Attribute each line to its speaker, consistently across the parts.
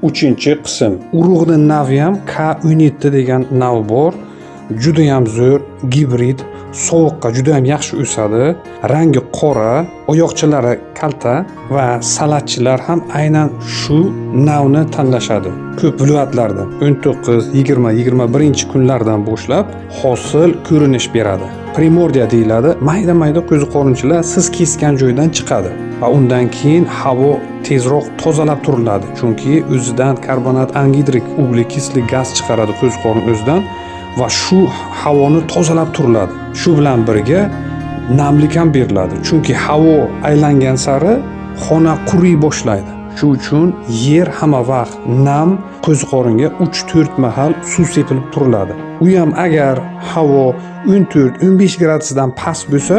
Speaker 1: 3-qism. Urug'ning navi ham K17 degan nav bor. Juda ham zo'r, gibrid, sovuqqa juda ham yaxshi o'sadi. Rangi qora, oyoqchalari kalta va salatchilar ham aynan shu navni tanlashadi. Ko'p viloyatlarda 19, 20, 21 kunlardan boshlab hosil ko'rinish beradi. Primordiya deyiladi. Mayda-mayda qo'ziqorinchilar siz kesgan joydan chiqadi va undan keyin havo tezroq tozalab turiladi. Chunki o'zidan karbonat angidrik ugлекислый gaz chiqaradi qo'ziqorin o'zidan va shu havoni tozalab turiladi. Shu bilan birga namlik ham beriladi. Chunki havo aylangan sari xona quriy boshlaydi. Shu uchun yer hamma vaqt nam, qo'ziqoringa 3-4 mahal suv sepilib turiladi. U ham agar havo 14-15 gradusdan past bo'lsa,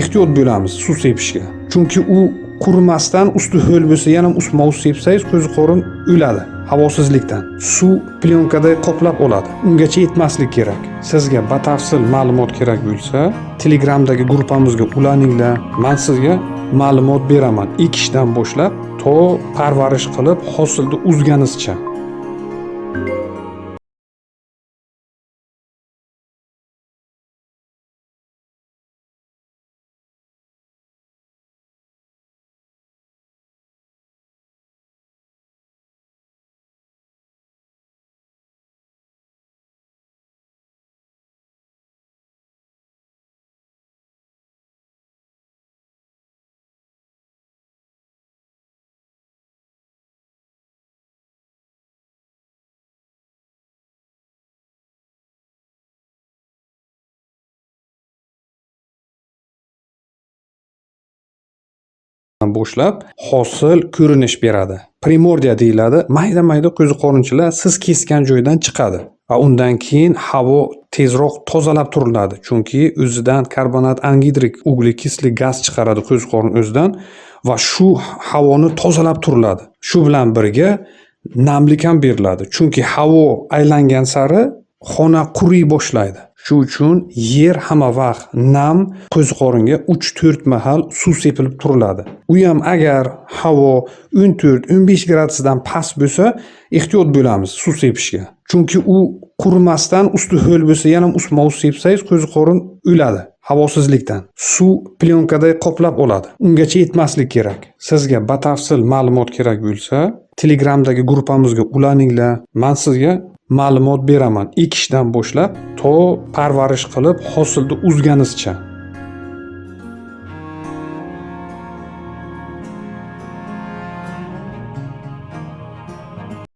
Speaker 1: ehtiyot bo'lamiz suv sepishga. Chunki u qurimasdan usti ho'l bo'lsa, yana ustma-ust sepsangiz qo'ziqorin o'ladi havosizlikdan. Suv plyonkada qoplab oladi. Ungacha yetmaslik kerak. Sizga batafsil ma'lumot kerak bo'lsa, Telegramdagi gruppamizga ulaninglar. Men sizga ma'lumot beraman. Ekishdan boshlab to parvarish qilib hosilni uzganizcha. Boshlab hosil ko'rinish beradi. Primordiya deyiladi. Mayda-mayda qo'ziqorinchilar siz kesgan joydan chiqadi va undan keyin havo tezroq tozalab turiladi. Chunki o'zidan karbonat angidrik ugлекислый gaz chiqaradi qo'ziqorin o'zidan va shu havoni tozalab turiladi. Shu bilan birga namlik ham beriladi. Chunki havo aylangan sari xona quriy boshlaydi. Shu uchun yer hamma vaqt nam, qo'ziqoringa 3-4 mahal suv sepilib turiladi. U ham agar havo 14-15 gradusdan past bo'lsa, ehtiyot bo'lamiz suv sepishga. Chunki u qurimasdan usti ho'l bo'lsa, yana ustma-ust sepsangiz qo'ziqorin o'ladi havosizlikdan. Suv plyonkada qoplab oladi. Ungacha yetmaslik kerak. Sizga batafsil ma'lumot kerak bo'lsa, Telegramdagi gruppamizga ulaninglar. Men sizga ma'lumot beraman. Ekishdan boshlab to parvarish qilib hosilni uzganizcha.